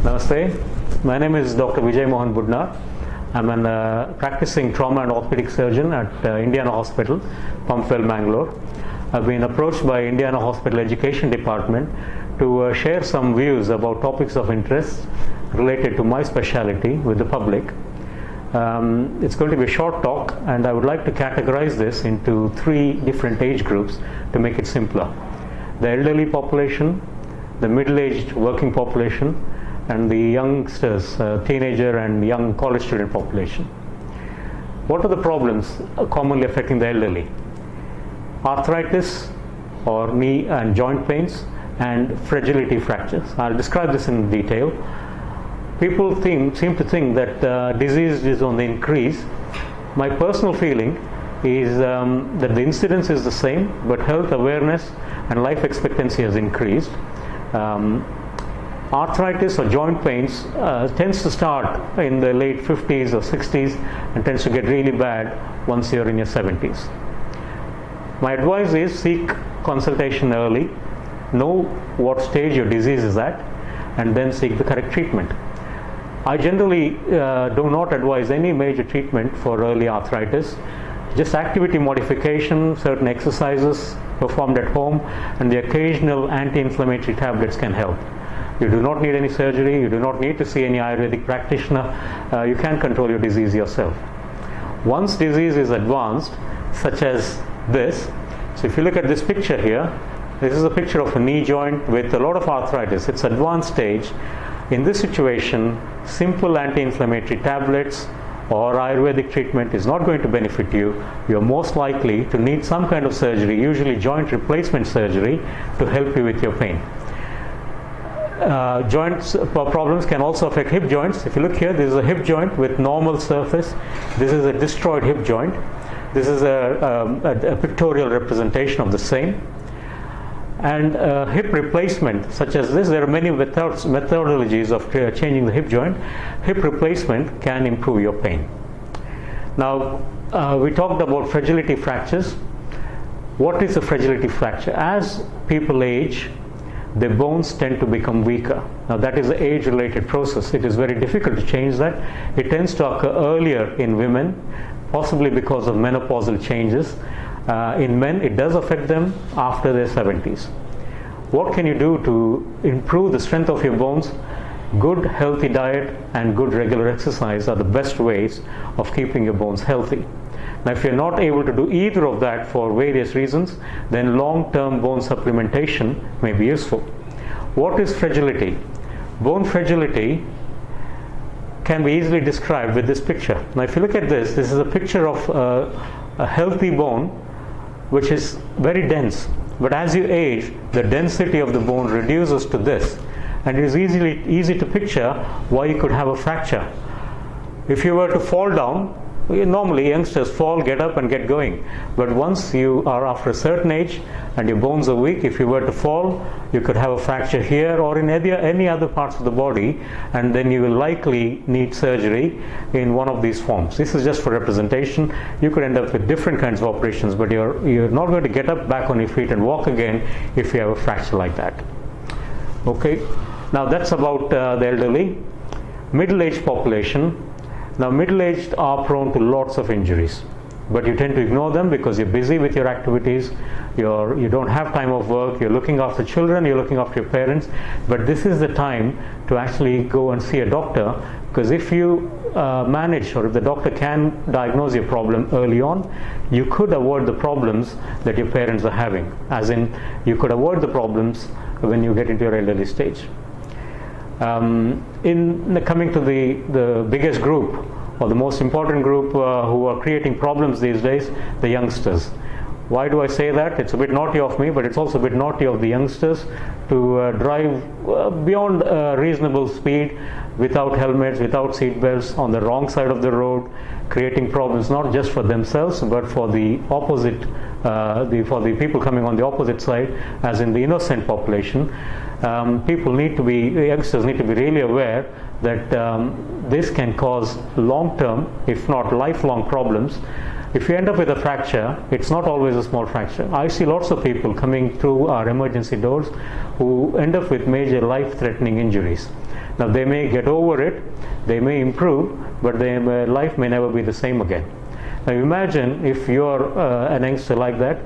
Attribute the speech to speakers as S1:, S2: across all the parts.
S1: Namaste. My name is Dr. Vijay Mohan Budnar. I'm a practicing trauma and orthopedic surgeon at Indiana Hospital, Pumpwell, Bangalore. I've been approached by Indiana Hospital Education Department to share some views about topics of interest related to my specialty with the public. It's going to be a short talk, and I would like to categorize this into 3 different age groups to make it simpler. The elderly population, the middle-aged working population, and the youngsters, teenager and young college student population. What are the problems commonly affecting the elderly? Arthritis or knee and joint pains and fragility fractures. I'll describe this in detail. People seem to think that disease is on the increase. My personal feeling is that the incidence is the same, but health awareness and life expectancy has increased. Arthritis or joint pains tends to start in the late 50s or 60s and tends to get really bad once you're in your 70s. My advice is seek consultation early, know what stage your disease is at, and then seek the correct treatment. I generally do not advise any major treatment for early arthritis. Just activity modification, certain exercises performed at home, and the occasional anti-inflammatory tablets can help. You do not need any surgery, you do not need to see any Ayurvedic practitioner. You can control your disease yourself. Once disease is advanced, such as this, so if you look at this picture here, this is a picture of a knee joint with a lot of arthritis. It's advanced stage. In this situation, simple anti-inflammatory tablets or Ayurvedic treatment is not going to benefit you. You're most likely to need some kind of surgery, usually joint replacement surgery, to help you with your pain. Joints problems can also affect hip joints. If you look here, this is a hip joint with normal surface. This is a destroyed hip joint. This is a pictorial representation of the same. And hip replacement, such as this, there are many methodologies of changing the hip joint. Hip replacement can improve your pain. Now, we talked about fragility fractures. What is a fragility fracture? As people age, their bones tend to become weaker. Now, that is an age-related process. It is very difficult to change that. It tends to occur earlier in women, possibly because of menopausal changes. In men, it does affect them after their 70s. What can you do to improve the strength of your bones? Good, healthy diet and good regular exercise are the best ways of keeping your bones healthy. Now, if you're not able to do either of that for various reasons, then long-term bone supplementation may be useful. What is fragility? Bone fragility can be easily described with this picture. Now, if you look at this, this is a picture of a healthy bone which is very dense. But as you age, the density of the bone reduces to this. And it is easy to picture why you could have a fracture. If you were to fall down, normally youngsters fall, get up and get going. But once you are after a certain age and your bones are weak, if you were to fall, you could have a fracture here or in any other parts of the body, and then you will likely need surgery in one of these forms. This is just for representation. You could end up with different kinds of operations, but you're not going to get up back on your feet and walk again if you have a fracture like that. Okay, now that's about the elderly. Middle-aged population. Now, middle-aged are prone to lots of injuries, but you tend to ignore them because you're busy with your activities, you don't have time off work, you're looking after children, you're looking after your parents. But this is the time to actually go and see a doctor, because if you manage, or if the doctor can diagnose your problem early on, you could avoid the problems that your parents are having. As in, you could avoid the problems when you get into your elderly stage. Coming to the biggest group, or the most important group who are creating problems these days, the youngsters. Why do I say that? It's a bit naughty of me, but it's also a bit naughty of the youngsters to drive beyond reasonable speed without helmets, without seat belts, on the wrong side of the road, creating problems not just for themselves but for the opposite, for the people coming on the opposite side, as in the innocent population. Youngsters need to be really aware that this can cause long-term, if not lifelong problems. If you end up with a fracture, it's not always a small fracture. I see lots of people coming through our emergency doors who end up with major life-threatening injuries. Now they may get over it, they may improve, but their life may never be the same again. Now imagine if you're an youngster like that,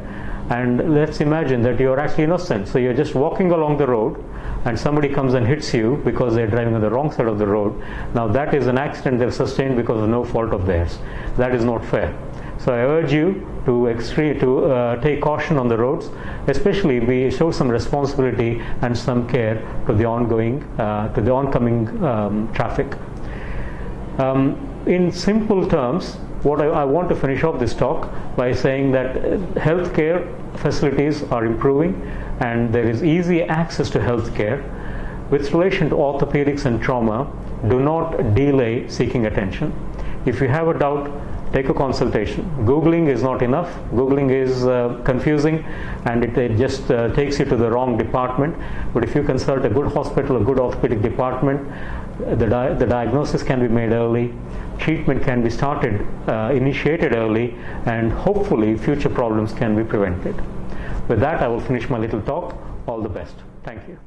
S1: and let's imagine that you're actually innocent. So you're just walking along the road and somebody comes and hits you because they're driving on the wrong side of the road. Now that is an accident they've sustained because of no fault of theirs. That is not fair. So I urge you to take caution on the roads, especially show some responsibility and some care to the oncoming traffic. In simple terms, what I want to finish off this talk by saying that healthcare facilities are improving and there is easy access to healthcare. With relation to orthopedics and trauma, do not delay seeking attention. If you have a doubt, take a consultation. Googling is not enough. Googling is confusing and it just takes you to the wrong department. But if you consult a good hospital, a good orthopedic department, the diagnosis can be made early, treatment can be initiated early, and hopefully future problems can be prevented. With that, I will finish my little talk. All the best. Thank you.